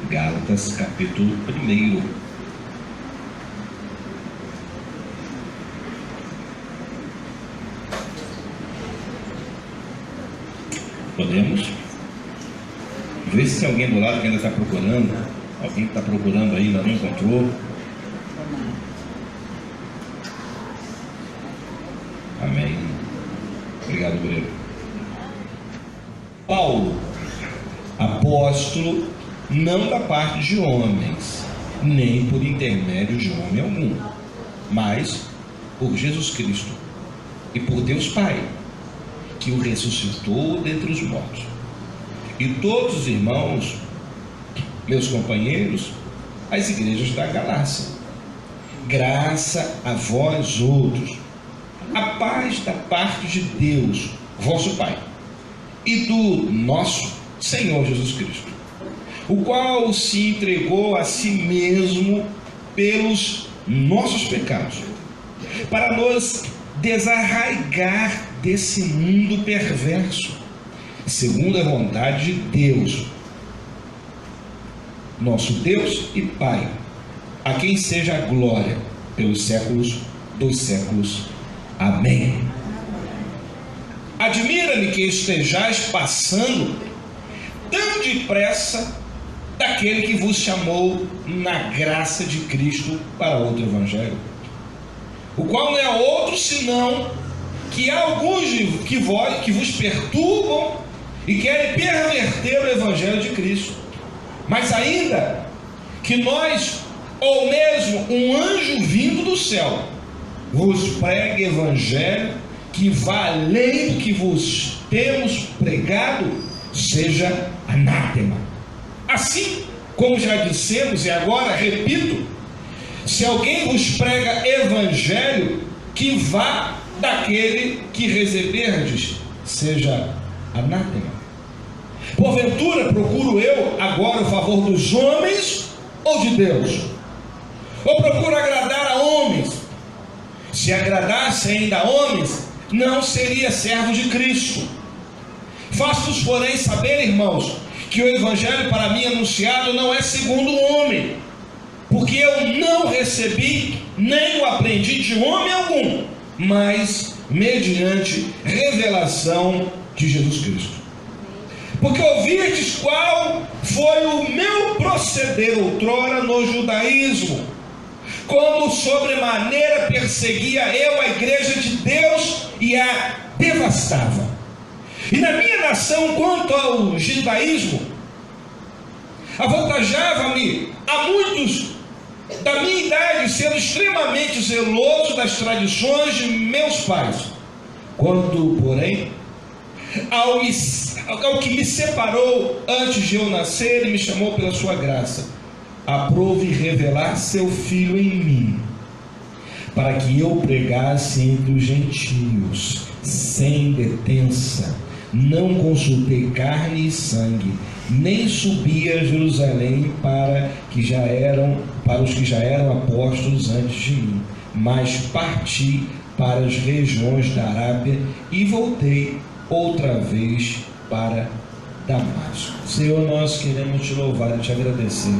Gálatas, capítulo 1. Podemos? Vê se tem alguém do lado que ainda está procurando. Alguém que está procurando ainda não encontrou. Amém. Obrigado, Breno. Paulo, apóstolo, não da parte de homens, nem por intermédio de homem algum, mas por Jesus Cristo e por Deus Pai, que o ressuscitou dentre os mortos. E todos os irmãos, meus companheiros, as igrejas da Galácia, graça a vós outros, a paz da parte de Deus, vosso Pai, e do nosso Senhor Jesus Cristo, o qual se entregou a si mesmo pelos nossos pecados, para nos desarraigar desse mundo perverso, segundo a vontade de Deus, nosso Deus e Pai, a quem seja a glória pelos séculos dos séculos. Amém. Admira-me que estejais passando tão depressa daquele que vos chamou na graça de Cristo para outro evangelho, o qual não é outro senão que há alguns que vos perturbam e querem perverter o evangelho de Cristo. Mas ainda que nós, ou mesmo um anjo vindo do céu, vos pregue evangelho que vá além do que vos temos pregado, seja anátema. Assim como já dissemos e agora repito, se alguém vos prega evangelho que vá daquele que receberdes, seja anátema. Porventura procuro eu agora o favor dos homens ou de Deus? Ou procuro agradar a homens? Se agradasse ainda a homens, não seria servo de Cristo. Faço-vos, porém, saber, irmãos, que o evangelho para mim anunciado não é segundo o homem, porque eu não recebi nem o aprendi de homem algum, mas mediante revelação de Jesus Cristo. Porque ouvistes qual foi o meu proceder outrora no judaísmo, como sobremaneira perseguia eu a igreja de Deus e a devastava. E na minha nação, quanto ao judaísmo, avantajava-me a muitos da minha idade, sendo extremamente zeloso das tradições de meus pais. Quando, porém, ao que me separou antes de eu nascer e me chamou pela sua graça, aprove revelar seu Filho em mim, para que eu pregasse entre os gentios, sem detença. Não consultei carne e sangue, nem subi a Jerusalém para os que já eram apóstolos antes de mim, mas parti para as regiões da Arábia e voltei outra vez para Damasco. Senhor, nós queremos te louvar e te agradecer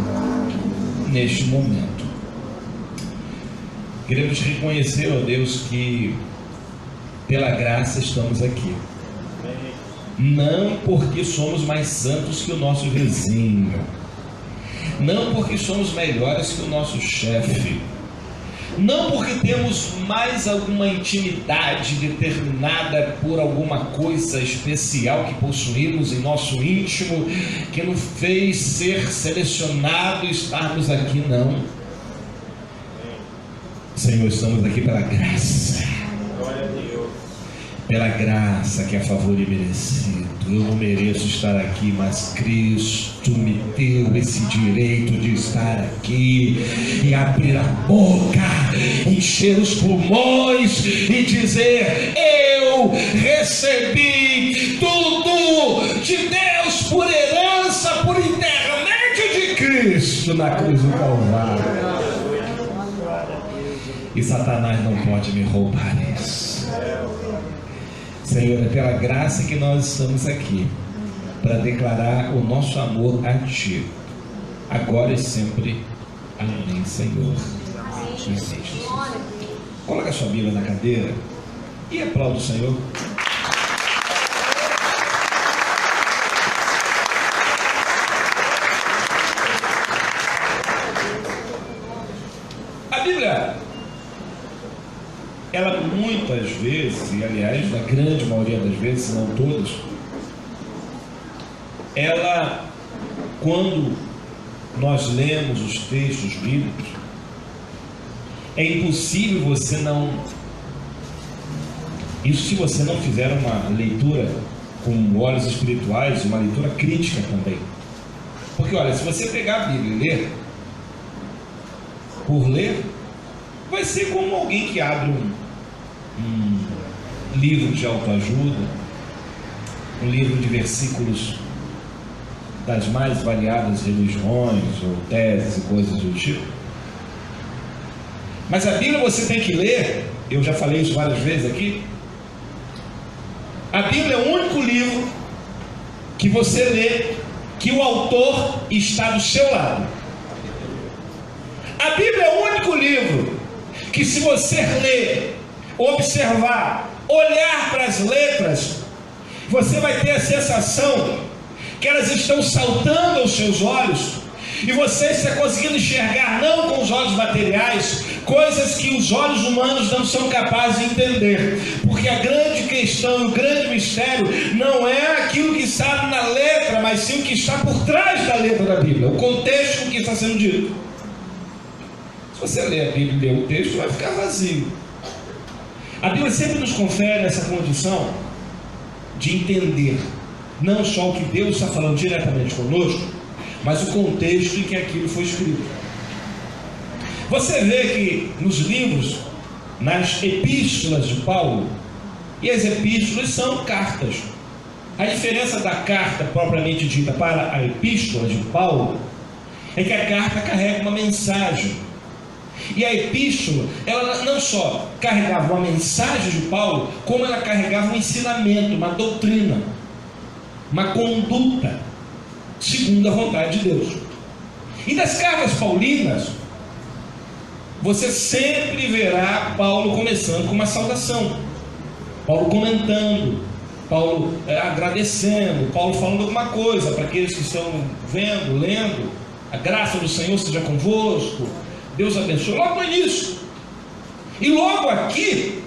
neste momento. Queremos reconhecer, ó Deus, que pela graça estamos aqui. Não porque somos mais santos que o nosso vizinho, não porque somos melhores que o nosso chefe, não porque temos mais alguma intimidade determinada por alguma coisa especial que possuímos em nosso íntimo, que nos fez ser selecionado e estarmos aqui, não. Senhor, estamos aqui pela graça. Pela graça que é a favor e merecido. Eu não mereço estar aqui, mas Cristo me deu esse direito de estar aqui e abrir a boca, encher os pulmões e dizer: eu recebi tudo de Deus por herança, por intermédio de Cristo na cruz do Calvário. E Satanás não pode me roubar isso. Senhor, é pela graça que nós estamos aqui, para declarar o nosso amor a Ti. agora e sempre. Amém, Senhor. Amém. Coloca a sua Bíblia na cadeira e aplauda o Senhor. A Bíblia, ela muitas vezes, e aliás, na grande maioria das vezes, se não todas, ela, quando nós lemos os textos bíblicos, é impossível você não... Isso se você não fizer uma leitura com olhos espirituais, uma leitura crítica também. Porque olha, se você pegar a Bíblia e ler, por ler, vai ser como alguém que abre um livro de autoajuda, um livro de versículos das mais variadas religiões ou teses e coisas do tipo. Mas a Bíblia você tem que ler, eu já falei isso várias vezes aqui. A Bíblia é o único livro que você lê que o autor está do seu lado. A Bíblia é o único livro que, se você ler, observar, olhar para as letras, você vai ter a sensação que elas estão saltando aos seus olhos, e você está conseguindo enxergar, não com os olhos materiais, coisas que os olhos humanos não são capazes de entender, porque a grande questão, o grande mistério, não é aquilo que está na letra, mas sim o que está por trás da letra da Bíblia, o contexto do que está sendo dito. Se você ler a Bíblia e ler o texto, vai ficar vazio. A Bíblia sempre nos confere essa condição de entender não só o que Deus está falando diretamente conosco, mas o contexto em que aquilo foi escrito. Você vê que nos livros, nas epístolas de Paulo, e as epístolas são cartas. A diferença da carta propriamente dita para a epístola de Paulo é que a carta carrega uma mensagem. E a epístola, ela não só carregava uma mensagem de Paulo, como ela carregava um ensinamento, uma doutrina, uma conduta segundo a vontade de Deus. E das cartas paulinas, você sempre verá Paulo começando com uma saudação, Paulo comentando, Paulo agradecendo, Paulo falando alguma coisa para aqueles que estão vendo, lendo. A graça do Senhor seja convosco, Deus abençoe, logo no início. E logo aqui,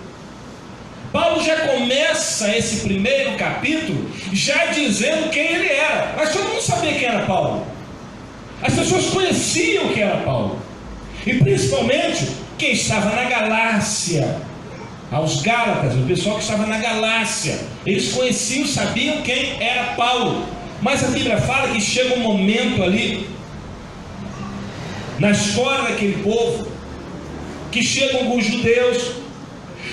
Paulo já começa esse primeiro capítulo já dizendo quem ele era. Mas todo mundo sabia quem era Paulo. As pessoas conheciam quem era Paulo. E principalmente quem estava na Galácia. Aos Gálatas, o pessoal que estava na Galácia, eles conheciam, sabiam quem era Paulo. Mas a Bíblia fala que chega um momento ali na história daquele povo, que chegam alguns judeus,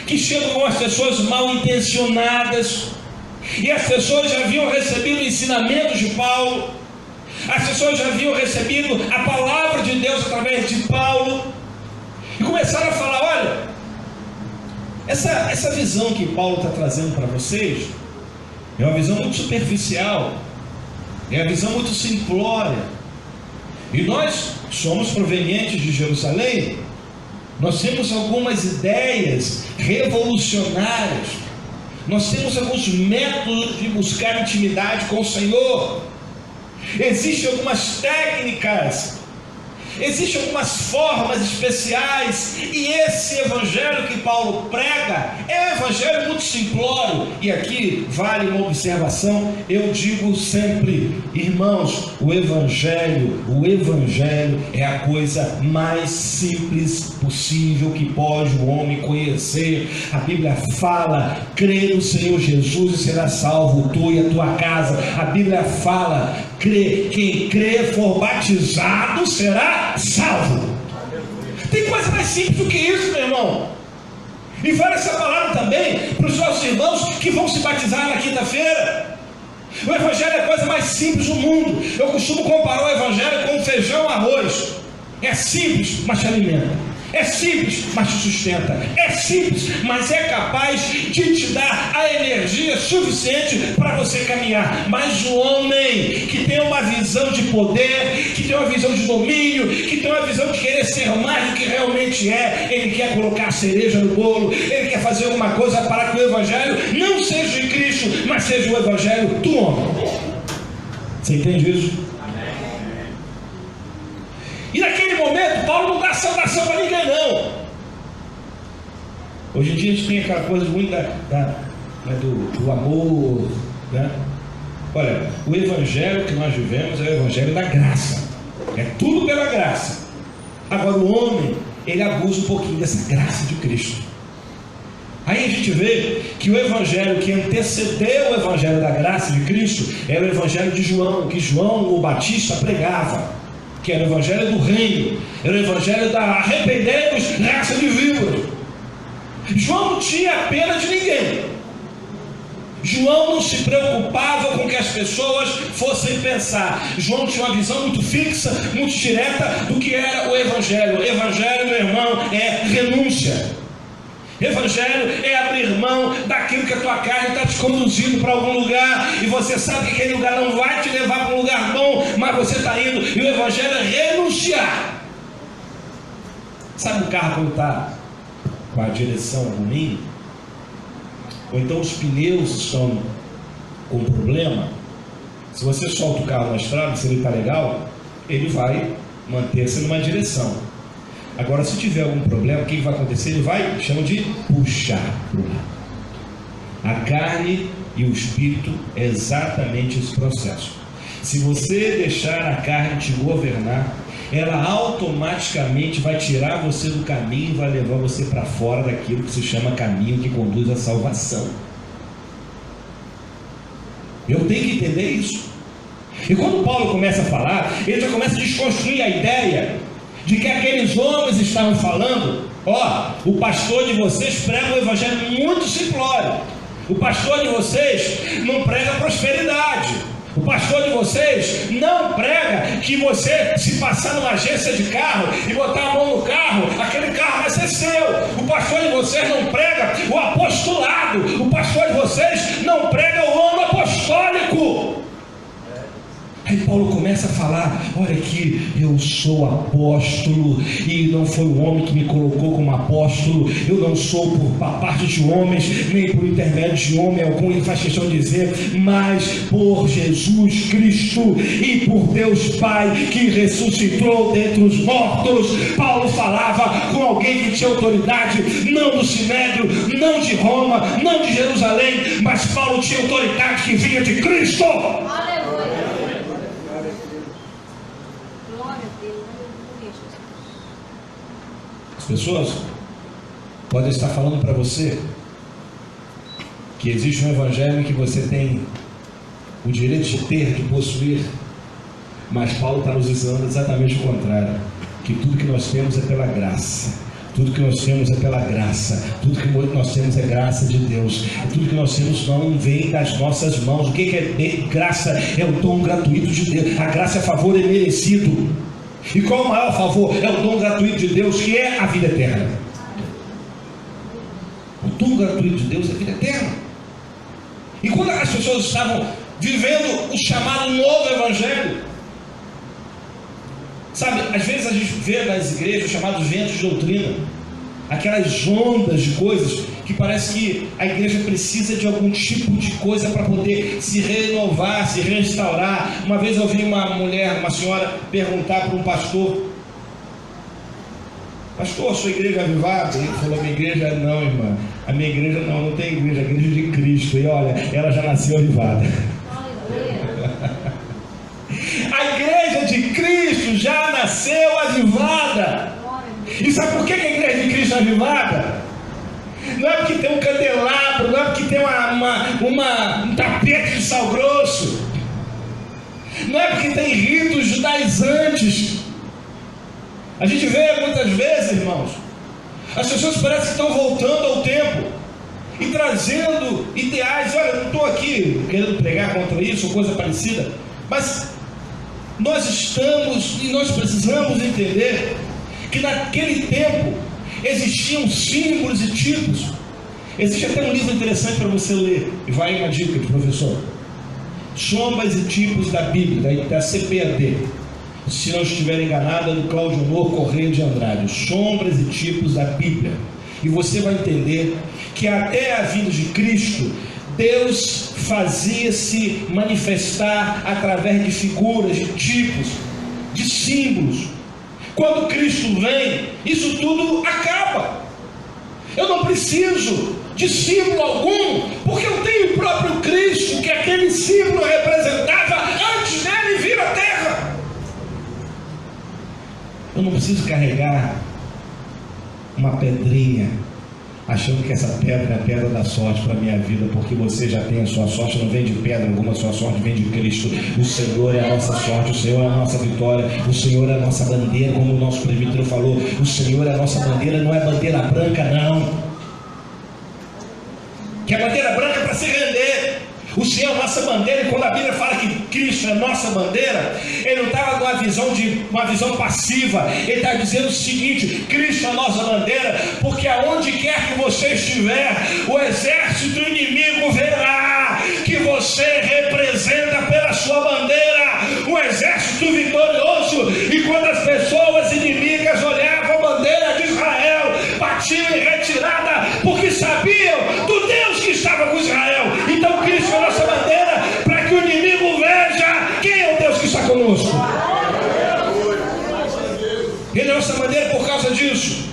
que chegam algumas pessoas mal intencionadas, e as pessoas já haviam recebido ensinamentos de Paulo, as pessoas já haviam recebido a palavra de Deus através de Paulo, e começaram a falar: olha, essa visão que Paulo está trazendo para vocês é uma visão muito superficial, é uma visão muito simplória, e nós somos provenientes de Jerusalém, nós temos algumas ideias revolucionárias, nós temos alguns métodos de buscar intimidade com o Senhor, existem algumas técnicas, existem algumas formas especiais, e esse evangelho que Paulo prega é um evangelho muito simplório. E aqui vale uma observação, eu digo sempre, irmãos, o evangelho é a coisa mais simples possível que pode o homem conhecer. A Bíblia fala: crê no Senhor Jesus e será salvo, tu e a tua casa. A Bíblia fala: quem crê for batizado será salvo. Tem coisa mais simples do que isso, meu irmão. E vale essa palavra também para os nossos irmãos que vão se batizar na quinta-feira. O evangelho é a coisa mais simples do mundo. Eu costumo comparar o evangelho com feijão e arroz. É simples, mas te alimenta. É simples, mas te sustenta. É simples, mas é capaz de te dar a energia suficiente para você caminhar. Mas o homem que tem uma visão de poder, que tem uma visão de domínio, que tem uma visão de querer ser mais do que realmente é, ele quer colocar a cereja no bolo, ele quer fazer alguma coisa para que o evangelho não seja de Cristo, mas seja o evangelho do homem. Você entende isso? E naquele momento, Paulo não dá salvação para ninguém, não. Hoje em dia a gente tem aquela coisa muito do amor, né? Olha, o evangelho que nós vivemos é o evangelho da graça. É tudo pela graça. Agora o homem, ele abusa um pouquinho dessa graça de Cristo. Aí a gente vê que o evangelho que antecedeu o evangelho da graça de Cristo era o evangelho de João, que João o Batista pregava, que era o evangelho do reino, era o evangelho da arrependei-vos, raça de víboras. João não tinha pena de ninguém. João não se preocupava com o que as pessoas fossem pensar. João tinha uma visão muito fixa, muito direta do que era o evangelho. O evangelho, meu irmão, é renúncia. Evangelho é abrir mão daquilo que a tua carne está te conduzindo para algum lugar, e você sabe que aquele lugar não vai te levar para um lugar bom, mas você está indo, e o evangelho é renunciar. Sabe o carro quando está com a direção ruim, ou então os pneus estão com problema? Se você solta o carro na estrada, se ele está legal, ele vai manter-se numa direção. Agora, se tiver algum problema, o que vai acontecer? Ele vai, chama de puxar para o lado. A carne e o espírito é exatamente esse processo. Se você deixar a carne te governar, ela automaticamente vai tirar você do caminho e vai levar você para fora daquilo que se chama caminho que conduz à salvação. Eu tenho que entender isso. E quando Paulo começa a falar, ele já começa a desconstruir a ideia de que aqueles homens estavam falando: ó, o pastor de vocês prega um evangelho muito simplório. O pastor de vocês não prega prosperidade. O pastor de vocês não prega que você, se passar numa agência de carro e botar a mão no carro, aquele carro vai ser seu. O pastor de vocês não prega o apostolado. O pastor de vocês não prega o ano apostólico. Aí Paulo começa a falar: olha aqui, eu sou apóstolo, e não foi o homem que me colocou como apóstolo. Eu não sou por parte de homens, nem por intermédio de homem algum. Ele faz questão de dizer: mas por Jesus Cristo e por Deus Pai, que ressuscitou dentre os mortos. Paulo falava com alguém que tinha autoridade, não do Sinédrio, não de Roma, não de Jerusalém, mas Paulo tinha autoridade que vinha de Cristo. As pessoas podem estar falando para você que existe um evangelho que você tem o direito de ter, de possuir, mas Paulo está nos ensinando exatamente o contrário, que tudo que nós temos é pela graça. Tudo que nós temos é pela graça. Tudo que nós temos é graça de Deus. Tudo que nós temos não vem das nossas mãos. O que é graça? É o dom gratuito de Deus. A graça é favor imerecido. E qual o maior favor? É o dom gratuito de Deus, que é a vida eterna. O dom gratuito de Deus é a vida eterna. E quando as pessoas estavam vivendo o chamado novo evangelho, sabe, às vezes a gente vê nas igrejas chamados ventos de doutrina, aquelas ondas de coisas que parece que a igreja precisa de algum tipo de coisa para poder se renovar, se restaurar. Uma vez eu ouvi uma senhora perguntar para um pastor: pastor, a sua igreja é avivada? Ele falou: minha igreja não, irmã, a minha igreja não tem igreja, a igreja de Cristo. E olha, ela já nasceu avivada. A igreja de Cristo já nasceu avivada. E sabe por que a igreja de Cristo é avivada? Não é porque tem um candelabro, não é porque tem um tapete de sal grosso, não é porque tem ritos judaizantes. A gente vê muitas vezes, irmãos, as pessoas parecem que estão voltando ao tempo e trazendo ideais. Olha, eu não estou aqui querendo pregar contra isso ou coisa parecida, mas nós estamos e nós precisamos entender que naquele tempo existiam símbolos e tipos. Existe até um livro interessante para você ler, e vai uma dica de professor: Sombras e Tipos da Bíblia, da CPAD, se não estiver enganado, é do Cláudio Honor Correia de Andrade. Sombras e Tipos da Bíblia. E você vai entender que até a vinda de Cristo, Deus fazia se manifestar através de figuras, de tipos, de símbolos. Quando Cristo vem, isso tudo acaba. Eu não preciso de símbolo algum, porque eu tenho o próprio Cristo, que aquele símbolo representava antes dele vir à terra. Eu não preciso carregar uma pedrinha, achando que essa pedra é a pedra da sorte para a minha vida, porque você já tem a sua sorte, não vem de pedra alguma, a sua sorte vem de Cristo. O Senhor é a nossa sorte, o Senhor é a nossa vitória, o Senhor é a nossa bandeira, como o nosso presbítero falou, o Senhor é a nossa bandeira, não é bandeira branca não, que a bandeira branca é para se render. O Senhor é a nossa bandeira, e quando a Bíblia fala que Cristo é a nossa bandeira, Ele não estava numa visão passiva. Ele está dizendo o seguinte: Cristo é a nossa bandeira, porque aonde quer que você estiver, o exército inimigo verá que você representa pela sua bandeira um exército vitorioso. E quando as pessoas inimigas olhavam a bandeira de Israel, batiam em retirada, porque sabiam do Deus que estava com Israel. Então Cristo é a nossa bandeira, para que o inimigo veja quem é o Deus que está conosco. Ele é a nossa bandeira por causa disso.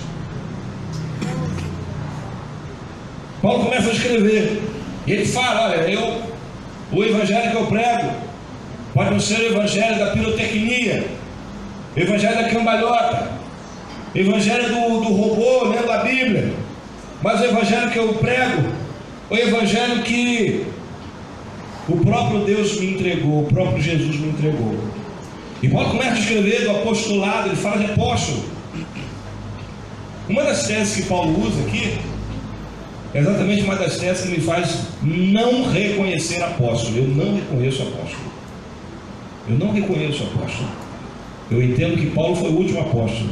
Paulo começa a escrever, e ele fala: olha, o evangelho que eu prego pode não ser o evangelho da pirotecnia, o evangelho da cambalhota, o evangelho do robô lendo a Bíblia, mas o evangelho que eu prego, o evangelho que o próprio Deus me entregou, o próprio Jesus me entregou. E Paulo começa a escrever do apostolado, ele fala de apóstolo. Uma das teses que Paulo usa aqui é exatamente uma das teses que me faz não reconhecer apóstolo. Eu não reconheço apóstolo. Eu não reconheço apóstolo. Eu entendo que Paulo foi o último apóstolo.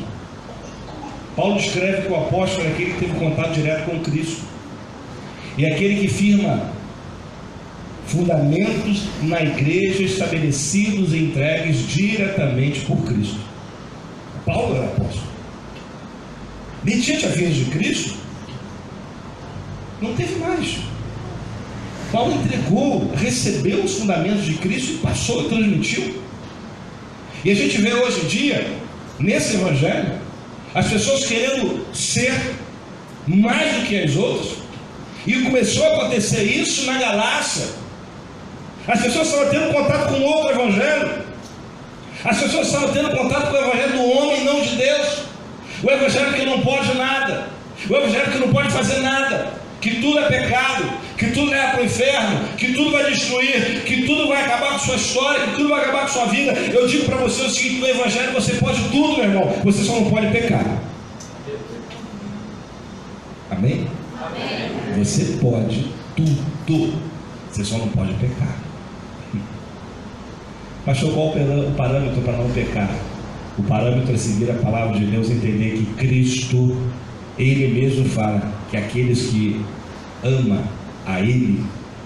Paulo descreve que o apóstolo é aquele que teve contato direto com Cristo, e é aquele que firma fundamentos na igreja estabelecidos e entregues diretamente por Cristo. Paulo era apóstolo. Mediante a vinda de Cristo, não teve mais. Paulo entregou, recebeu os fundamentos de Cristo e passou e transmitiu. E a gente vê hoje em dia, nesse evangelho, as pessoas querendo ser mais do que as outras. E começou a acontecer isso na Galácia. As pessoas estavam tendo contato com outro evangelho. As pessoas estavam tendo contato com o evangelho do homem e não de Deus. O evangelho que não pode nada, o evangelho que não pode fazer nada, que tudo é pecado, que tudo leva para o inferno, que tudo vai destruir, que tudo vai acabar com sua história, que tudo vai acabar com sua vida. Eu digo para você o seguinte: no evangelho você pode tudo, meu irmão, você só não pode pecar. Amém? Amém. Você pode tudo, você só não pode pecar. Pastor, qual o parâmetro para não pecar? O parâmetro é seguir a palavra de Deus, entender que Cristo, Ele mesmo fala que aqueles que amam a Ele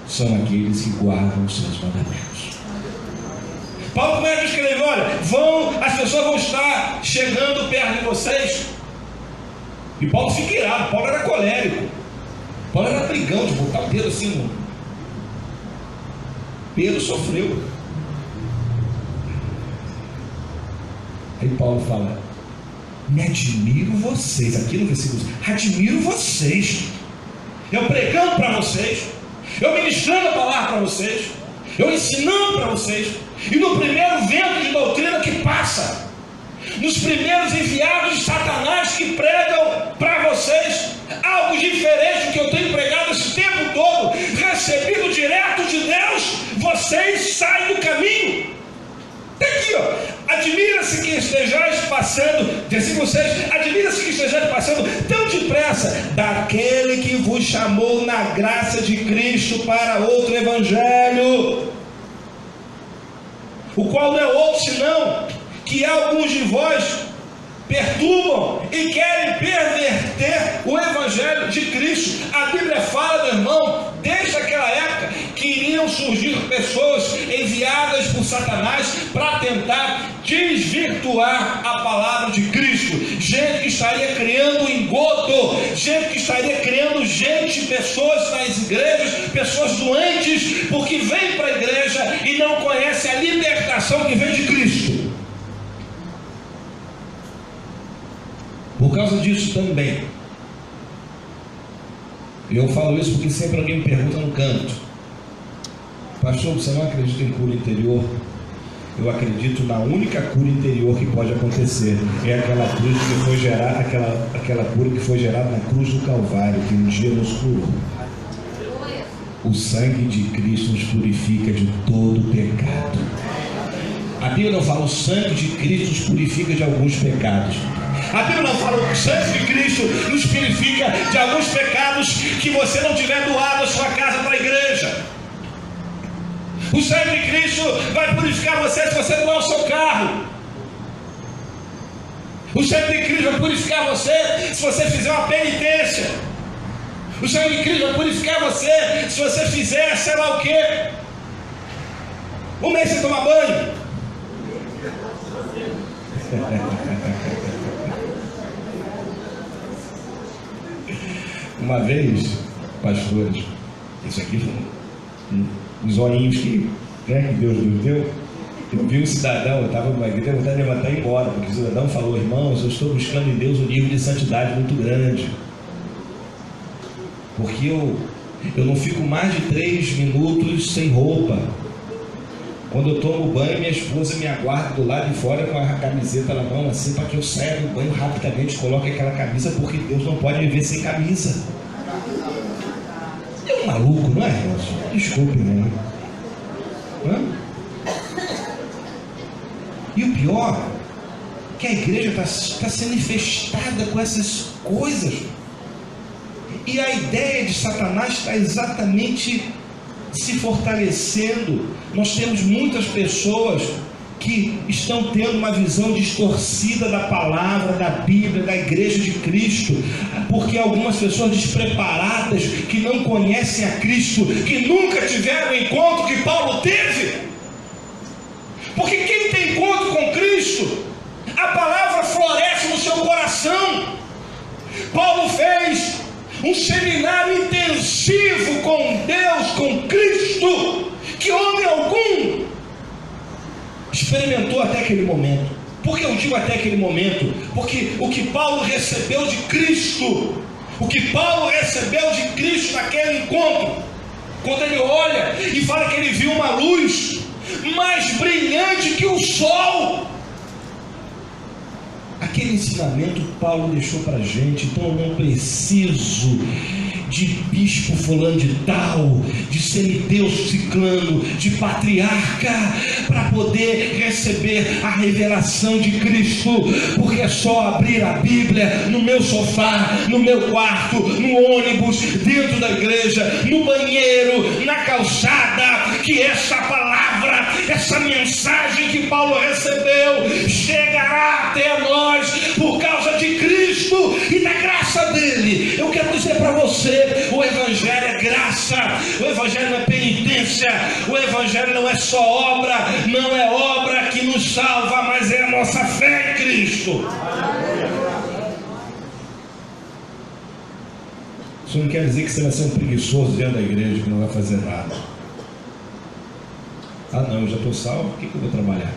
são aqueles que guardam os seus mandamentos. Paulo começa a escrever: olha, as pessoas vão estar chegando perto de vocês. E Paulo fica irado. Paulo era colérico, Paulo era brigão, de botar o dedo assim no... Pedro sofreu. Aí Paulo fala: me admiro vocês, aqui no versículo, admiro vocês, eu pregando para vocês, eu ministrando a palavra para vocês, eu ensinando para vocês, e no primeiro vento de doutrina que passa, nos primeiros enviados de Satanás que pregam para vocês algo diferente do que eu tenho pregado esse tempo todo, recebido direto de Deus, vocês saem do caminho. Está aqui, ó. Admira-se que estejais passando, versículo 6, admira-se que estejais passando tão depressa daquele que vos chamou na graça de Cristo para outro evangelho, o qual não é outro senão que alguns de vós perturbam e querem perverter o Evangelho de Cristo. A Bíblia fala, meu irmão, desde aquela época, que iriam surgir pessoas enviadas por Satanás para tentar desvirtuar a palavra de Cristo. Gente que estaria criando engodo, gente que estaria criando pessoas nas igrejas, pessoas doentes, porque vêm para a igreja e não conhecem a libertação que vem de Cristo. Por causa disso também, eu falo isso porque sempre alguém me pergunta no canto: pastor, você não acredita em cura interior? Eu acredito na única cura interior que pode acontecer. É aquela cruz que foi gerada, aquela cura que foi gerada na cruz do Calvário, que um dia nos curou. O sangue de Cristo nos purifica de todo pecado. A Bíblia não fala o sangue de Cristo nos purifica de alguns pecados. A Bíblia não fala o sangue de Cristo nos purifica de alguns pecados que você não tiver doado a sua casa para a igreja. O sangue de Cristo vai purificar você se você doar o seu carro. O sangue de Cristo vai purificar você se você fizer uma penitência. O sangue de Cristo vai purificar você se você fizer sei lá o que. Um mês sem tomar banho. Uma vez, pastores, isso aqui foi uns olhinhos que Deus nos deu. Eu vi um cidadão, eu estava numa igreja, eu vontade de levantar e ir embora, porque o cidadão falou: irmãos, eu estou buscando em Deus um nível de santidade muito grande, porque eu não fico mais de 3 minutos sem roupa. Quando eu tomo banho, minha esposa me aguarda do lado de fora com a camiseta na mão, assim, para que eu saia do banho rapidamente, coloque aquela camisa, porque Deus não pode viver sem camisa. É um maluco, não é, Nelson? Desculpe, né? E o pior, que a igreja está sendo infestada com essas coisas. E a ideia de Satanás está exatamente se fortalecendo. Nós temos muitas pessoas que estão tendo uma visão distorcida da palavra, da Bíblia, da igreja de Cristo, porque algumas pessoas despreparadas, que não conhecem a Cristo, que nunca tiveram o encontro que Paulo teve. Porque quem tem encontro com Cristo, a palavra floresce no seu coração. Paulo fez um seminário intensivo com Deus, com Cristo, que homem algum experimentou até aquele momento. Por que eu digo até aquele momento? Porque o que Paulo recebeu de Cristo, naquele encontro, quando ele olha e fala que ele viu uma luz mais brilhante que o sol, aquele ensinamento Paulo deixou para a gente. Então eu não preciso de bispo fulano de tal, de semideus ciclano, de patriarca, para poder receber a revelação de Cristo, porque é só abrir a Bíblia no meu sofá, no meu quarto, no ônibus, dentro da igreja, no banheiro, na calçada, que essa palavra, essa mensagem que Paulo recebeu chegará até nós por causa de Cristo e da graça dele. Eu quero dizer para você, o Evangelho é graça, o Evangelho não é penitência, o Evangelho não é só obra, não é obra que nos salva, mas é a nossa fé em Cristo. Isso não quer dizer que você vai ser um preguiçoso dentro da igreja que não vai fazer nada. Ah não, eu já estou salvo, por que eu vou trabalhar?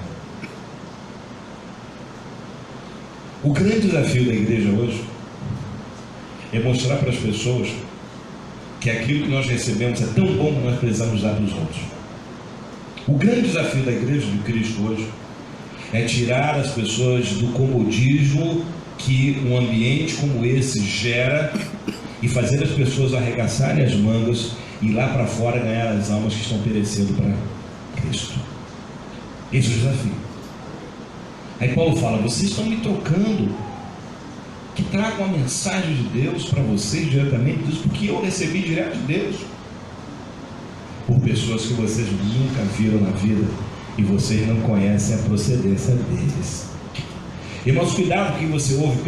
O grande desafio da igreja hoje é mostrar para as pessoas que aquilo que nós recebemos é tão bom que nós precisamos dar para os outros. O grande desafio da igreja de Cristo hoje é tirar as pessoas do comodismo que um ambiente como esse gera e fazer as pessoas arregaçarem as mangas e ir lá para fora ganhar as almas que estão perecendo para Cristo. Esse é o desafio. Aí Paulo fala: vocês estão me trocando, que tragam a mensagem de Deus para vocês diretamente, porque eu recebi direto de Deus, por pessoas que vocês nunca viram na vida e vocês não conhecem a procedência deles. Irmãos, cuidado com o que você ouve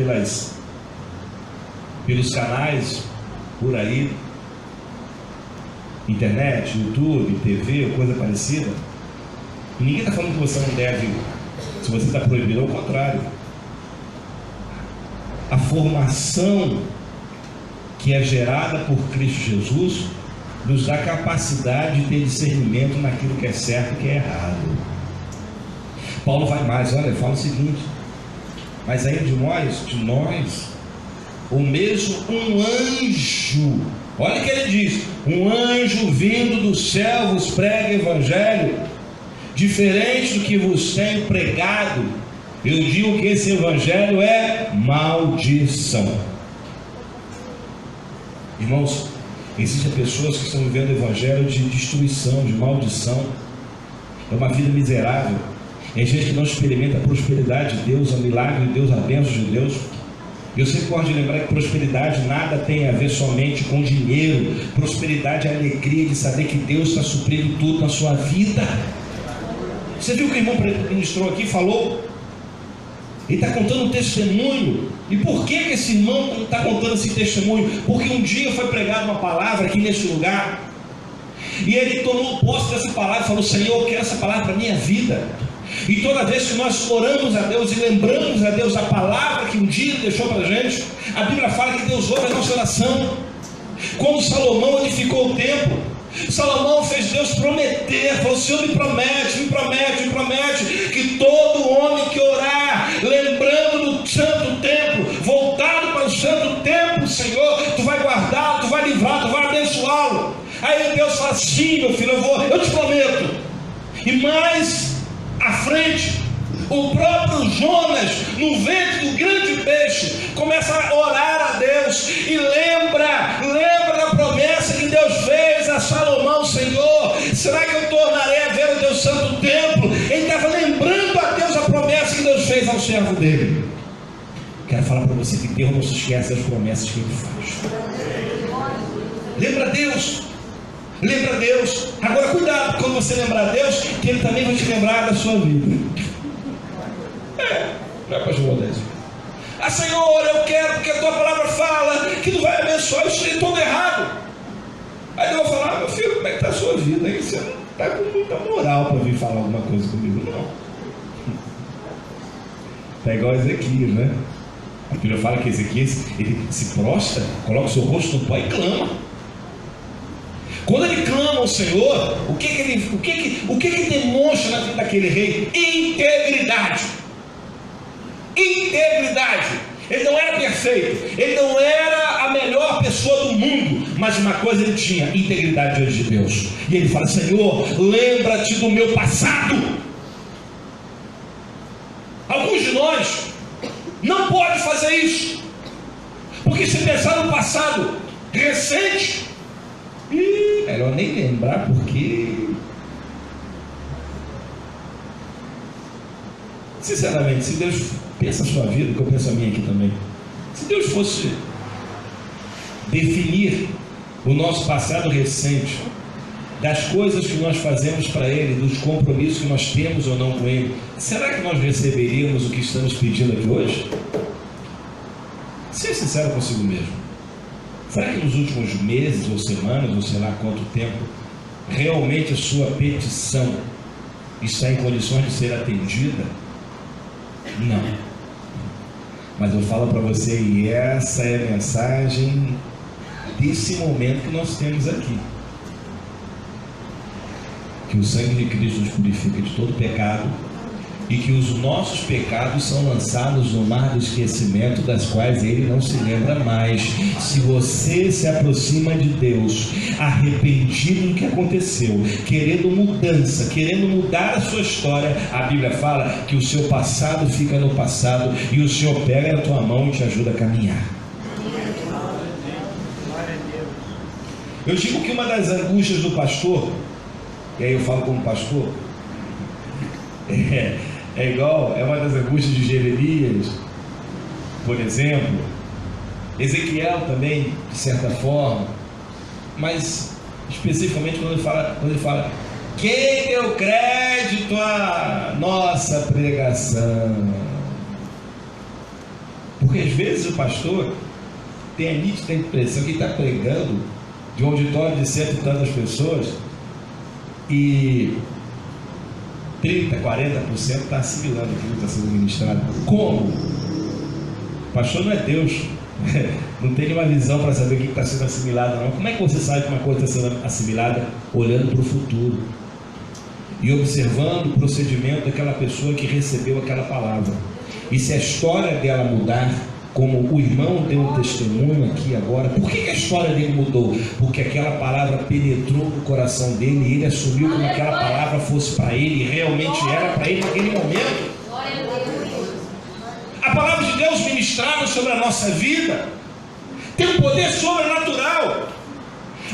pelos canais por aí, internet, YouTube, TV, ou coisa parecida. E ninguém está falando que você não deve, se você está proibido, ao contrário. A formação que é gerada por Cristo Jesus nos dá capacidade de ter discernimento naquilo que é certo e que é errado. Paulo vai mais, olha, ele fala o seguinte: mas ainda de nós, ou mesmo um anjo, olha o que ele diz: um anjo vindo do céu vos prega evangelho, diferente do que vos tenho pregado, eu digo que esse evangelho é maldição. Irmãos, existem pessoas que estão vivendo o evangelho de destruição, de maldição. É uma vida miserável. É gente que não experimenta a prosperidade de Deus, o milagre de Deus, a bênção de Deus. Eu sempre gosto de lembrar que prosperidade nada tem a ver somente com dinheiro. Prosperidade é a alegria de saber que Deus está suprindo tudo na sua vida. Você viu o que o irmão ministrou aqui, falou? Ele está contando um testemunho. E por que esse irmão está contando esse testemunho? Porque um dia foi pregada uma palavra aqui nesse lugar, e ele tomou posse dessa palavra e falou: Senhor, eu quero essa palavra para a minha vida. E toda vez que nós oramos a Deus e lembramos a Deus da palavra que um dia Ele deixou para a gente, a Bíblia fala que Deus ouve a nossa oração. Quando Salomão edificou o templo, Salomão fez Deus prometer, falou: Senhor, me promete que todo homem que orar, lembrando do santo templo, voltado para o santo templo, Senhor, tu vai guardar, tu vai livrar, tu vai abençoá-lo. Aí Deus fala: sim, meu filho, eu te prometo. E mais à frente, o próprio Jonas, no ventre do grande peixe, começa a orar a Deus e lembra da promessa que Deus fez a Salomão: Senhor, será que eu tornarei a ver o teu santo templo? Ele estava lembrando a Deus a promessa que Deus fez ao servo dele. Quero falar para você que Deus não se esquece das promessas que Ele faz. Lembra Deus. Lembra Deus. Agora cuidado quando você lembrar Deus, que Ele também vai te lembrar da sua vida. Não é para João 10. Ah, Senhor, eu quero, porque a tua palavra fala que tu vai abençoar, eu estou todo errado. Aí eu vou falar: meu filho, como é que está a sua vida? Aí você não está com muita moral para vir falar alguma coisa comigo, não. Está igual Ezequias, né? A Bíblia fala que Ezequias, ele se prostra, coloca o seu rosto no pó e clama. Quando ele clama ao Senhor, o que demonstra na vida daquele rei? Integridade. Ele não era perfeito, ele não era a melhor pessoa do mundo, mas uma coisa ele tinha: integridade diante de Deus. E ele fala: Senhor, lembra-te do meu passado. Alguns de nós não podem fazer isso, porque se pensar no passado recente, melhor nem lembrar, porque sinceramente, se Deus pensa a sua vida, que eu penso a minha aqui também, se Deus fosse definir o nosso passado recente, das coisas que nós fazemos para Ele, dos compromissos que nós temos ou não com Ele, será que nós receberíamos o que estamos pedindo aqui hoje? Seja sincero consigo mesmo. Será que nos últimos meses ou semanas, ou sei lá quanto tempo, realmente a sua petição está em condições de ser atendida? Não. Mas eu falo para você, e essa é a mensagem desse momento que nós temos aqui: que o sangue de Cristo nos purifica de todo pecado, e que os nossos pecados são lançados no mar do esquecimento, das quais Ele não se lembra mais. Se você se aproxima de Deus, arrependido do que aconteceu, querendo mudança, querendo mudar a sua história, a Bíblia fala que o seu passado fica no passado, e o Senhor pega na tua mão e te ajuda a caminhar. Eu digo que uma das angústias do pastor, e aí eu falo como pastor, é uma das angústias de Jeremias, por exemplo, Ezequiel também, de certa forma, mas especificamente quando ele fala quem deu crédito à nossa pregação. Porque às vezes o pastor tem a nítida impressão que está pregando de um auditório de cento e tantas pessoas e 30%, 40% está assimilando aquilo que está sendo ministrado. Como? O pastor não é Deus, não tem nenhuma visão para saber o que está sendo assimilado, não. Como é que você sabe que uma coisa está sendo assimilada? Olhando para o futuro e observando o procedimento daquela pessoa que recebeu aquela palavra. E se a história dela mudar, como o irmão deu um testemunho aqui agora, por que a história dele mudou? Porque aquela palavra penetrou no coração dele e ele assumiu como aquela palavra fosse para ele, e realmente era para ele naquele momento. A palavra de Deus ministrada sobre a nossa vida tem um poder sobrenatural,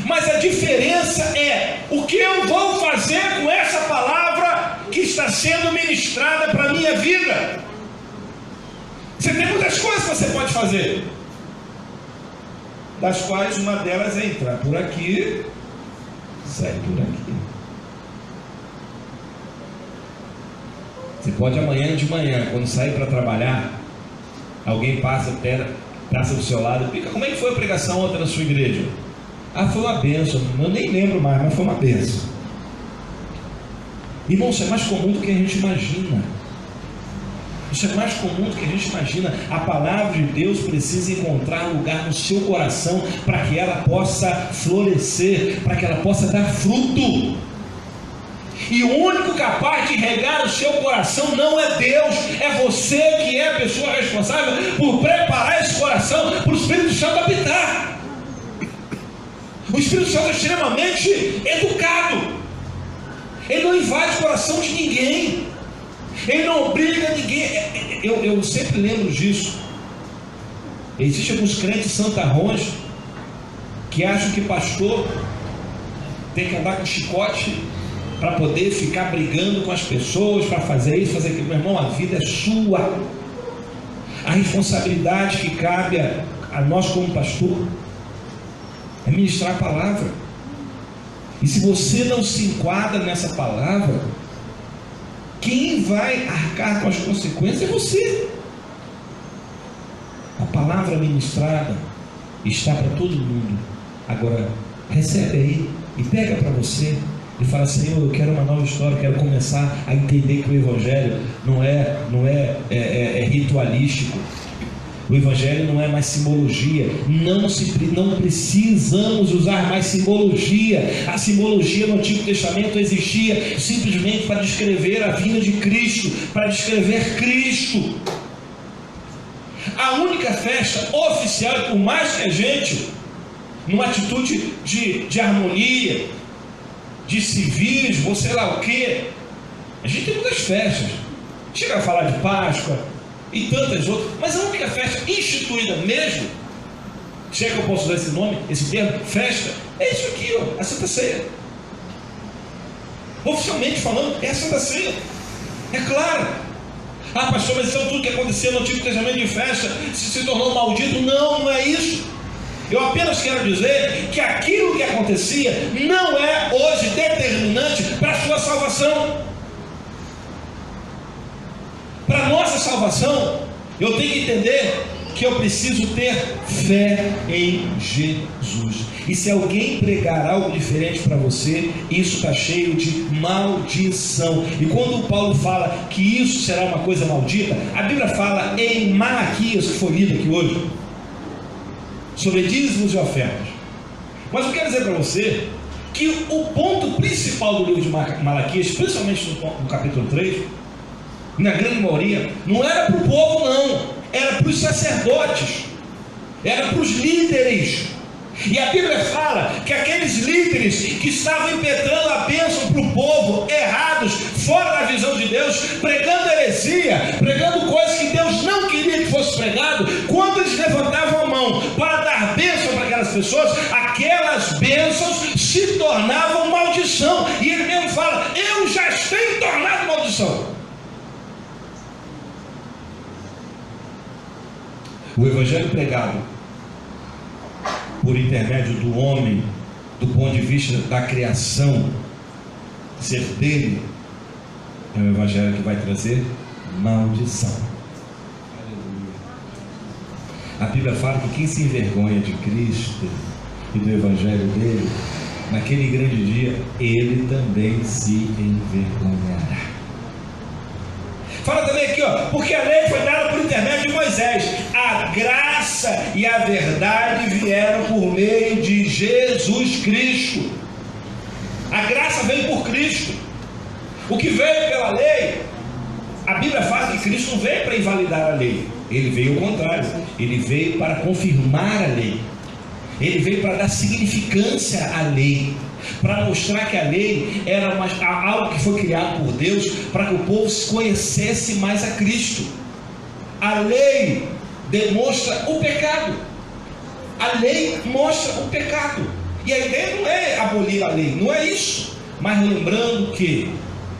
mas a diferença é o que eu vou fazer com essa palavra que está sendo ministrada para a minha vida. Você tem muitas coisas que você pode fazer, das quais uma delas é entrar por aqui, sair por aqui. Você pode amanhã de manhã, quando sair para trabalhar, alguém passa do seu lado e fica: como é que foi a pregação ontem na sua igreja? Ah, foi uma bênção. Eu nem lembro mais, mas foi uma bênção. Irmão, isso é mais comum do que a gente imagina. Isso é mais comum do que a gente imagina. A palavra de Deus precisa encontrar lugar no seu coração para que ela possa florescer, para que ela possa dar fruto. E o único capaz de regar o seu coração não é Deus, é você que é a pessoa responsável por preparar esse coração para o Espírito Santo habitar. O Espírito Santo é extremamente educado, ele não invade o coração de ninguém, ele não obriga ninguém. Eu sempre lembro disso. Existem alguns crentes santarrões que acham que pastor tem que andar com chicote para poder ficar brigando com as pessoas, para fazer isso, fazer aquilo. Meu irmão, a vida é sua. A responsabilidade que cabe a nós como pastor é ministrar a palavra. E se você não se enquadra nessa palavra, quem vai arcar com as consequências é você. A palavra ministrada está para todo mundo. Agora, recebe aí e pega para você e fala: Senhor, eu quero uma nova história, eu quero começar a entender que o Evangelho não é ritualístico. O Evangelho não é mais simbologia. Não precisamos usar mais simbologia. A simbologia no Antigo Testamento existia simplesmente para descrever a vinda de Cristo, para descrever Cristo. A única festa oficial, e por mais que a gente, numa atitude de harmonia, de civismo, ou sei lá o que, a gente tem muitas festas. Chega a falar de Páscoa e tantas outras, mas a única festa instituída mesmo, se é que eu posso usar esse nome, esse termo, festa, é isso aqui, ó, a Santa Ceia. Oficialmente falando, é a Santa Ceia. É claro. Ah, pastor, mas então tudo que aconteceu no Antigo Testamento de festa se tornou maldito? Não, não é isso. Eu apenas quero dizer que aquilo que acontecia não é hoje determinante para a sua salvação. Para a nossa salvação, eu tenho que entender que eu preciso ter fé em Jesus. E se alguém pregar algo diferente para você, isso está cheio de maldição. E quando o Paulo fala que isso será uma coisa maldita, a Bíblia fala em Malaquias, que foi lido aqui hoje, sobre dízimos e ofertas. Mas eu quero dizer para você que o ponto principal do livro de Malaquias, principalmente no capítulo 3, na grande maioria, não era para o povo, não, era para os sacerdotes, era para os líderes. E a Bíblia fala que aqueles líderes que estavam impetrando a bênção para o povo, errados, fora da visão de Deus, pregando heresia, pregando coisas que Deus não queria que fosse pregado, quando eles levantavam a mão para dar bênção para aquelas pessoas, aquelas bênçãos se tornavam maldição. E ele mesmo fala: eu já tenho tornado maldição. O Evangelho pregado por intermédio do homem, do ponto de vista da criação, ser dele, é um Evangelho que vai trazer maldição. A Bíblia fala que quem se envergonha de Cristo e do Evangelho dele, naquele grande dia, ele também se envergonhará. Fala também aqui, porque a lei foi dada por intermédio de Moisés. A graça e a verdade vieram por meio de Jesus Cristo. A graça veio por Cristo. O que veio pela lei, a Bíblia fala que Cristo não veio para invalidar a lei. Ele veio ao contrário. Ele veio para confirmar a lei. Ele veio para dar significância à lei, para mostrar que a lei era algo que foi criado por Deus para que o povo conhecesse mais a Cristo. A lei demonstra o pecado. A lei mostra o pecado. E a ideia não é abolir a lei, não é isso. Mas lembrando que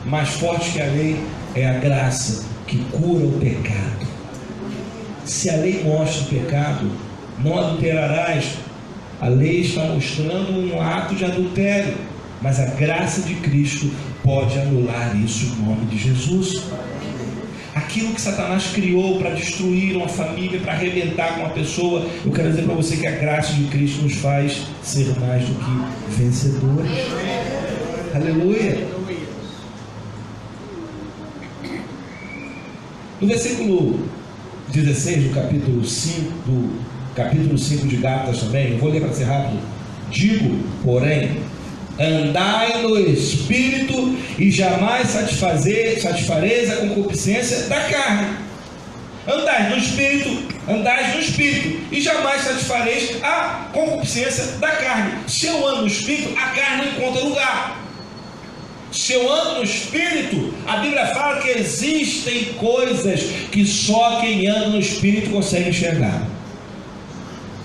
mais forte que a lei é a graça que cura o pecado. Se a lei mostra o pecado, não adulterarás. A lei está mostrando um ato de adultério, mas a graça de Cristo pode anular isso em nome de Jesus. Aquilo que Satanás criou para destruir uma família, para arrebentar com uma pessoa, eu quero dizer para você que a graça de Cristo nos faz ser mais do que vencedores. Aleluia! No versículo 16 do capítulo 5 de Gálatas também, eu vou ler para ser rápido. Digo, porém, andai no Espírito e jamais satisfareis a concupiscência da carne. Andai no Espírito e jamais satisfareis a concupiscência da carne. Se eu ando no Espírito, a carne não encontra lugar. Se eu ando no Espírito, a Bíblia fala que existem coisas que só quem anda no Espírito consegue enxergar.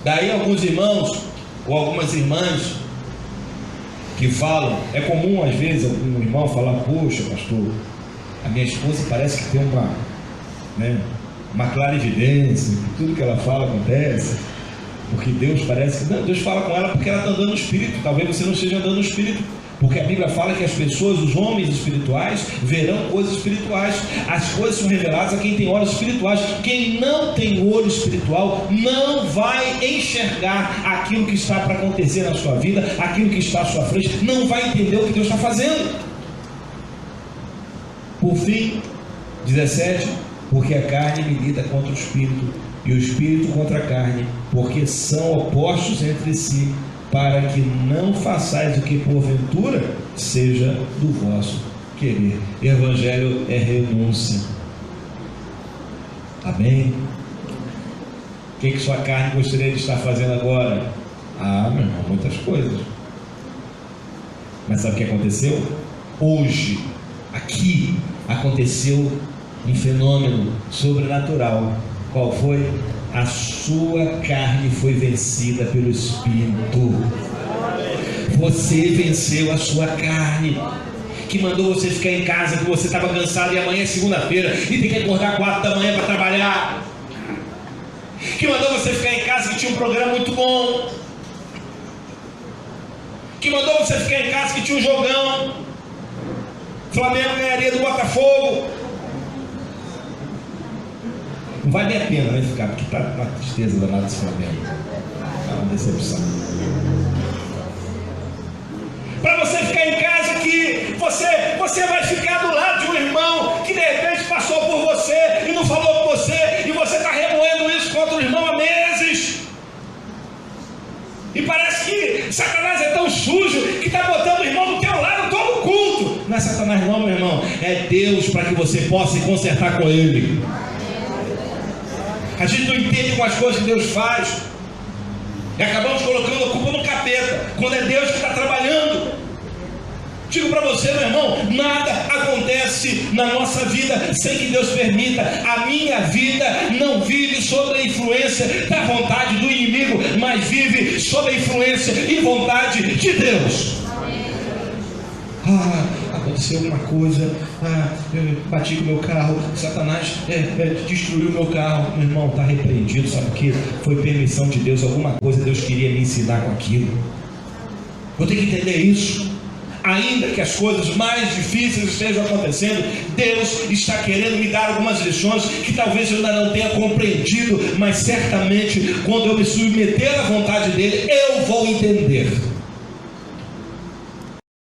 Daí alguns irmãos ou algumas irmãs que falam, é comum às vezes algum irmão falar: poxa, pastor, a minha esposa parece que tem uma clara evidência, que tudo que ela fala acontece, porque Deus parece que... Não, Deus fala com ela porque ela está andando no Espírito. Talvez você não esteja andando no Espírito, porque a Bíblia fala que as pessoas, os homens espirituais, verão coisas espirituais. As coisas são reveladas a quem tem olhos espirituais. Quem não tem olho espiritual não vai enxergar aquilo que está para acontecer na sua vida, aquilo que está à sua frente, não vai entender o que Deus está fazendo. Por fim, 17, porque a carne milita contra o Espírito e o Espírito contra a carne, porque são opostos entre si, para que não façais o que porventura seja do vosso querer. Evangelho é renúncia. Amém? O que sua carne gostaria de estar fazendo agora? Meu irmão, muitas coisas. Mas sabe o que aconteceu? Hoje, aqui, aconteceu um fenômeno sobrenatural. Qual foi? A sua carne foi vencida pelo Espírito. Você venceu a sua carne, que mandou você ficar em casa, que você estava cansado e amanhã é segunda-feira e tem que acordar 4 da manhã para trabalhar, que mandou você ficar em casa, que tinha um programa muito bom, que mandou você ficar em casa, que tinha um jogão, Flamengo ganharia do Botafogo. Não vale nem a pena, né, ficar, porque está uma tristeza danada esse Flamengo. É uma decepção. Para você ficar em casa, que você vai ficar do lado de um irmão que de repente passou por você e não falou com você, e você está remoendo isso contra o irmão há meses. E parece que Satanás é tão sujo que está botando o irmão do teu lado todo culto. Não é Satanás não, meu irmão, é Deus, para que você possa se consertar com ele. A gente não entende com as coisas que Deus faz e acabamos colocando a culpa no capeta, quando é Deus que está trabalhando. Digo para você, meu irmão, nada acontece na nossa vida sem que Deus permita. A minha vida não vive sob a influência da vontade do inimigo, mas vive sob a influência e vontade de Deus. Aconteceu alguma coisa, eu bati com o meu carro, Satanás destruiu o meu carro. Meu irmão, está repreendido, sabe o que? Foi permissão de Deus, alguma coisa Deus queria me ensinar com aquilo. Eu tenho que entender isso. ainda que as coisas mais difíceis estejam acontecendo, Deus está querendo me dar algumas lições que talvez eu ainda não tenha compreendido, mas certamente quando eu me submeter à vontade dele, eu vou entender.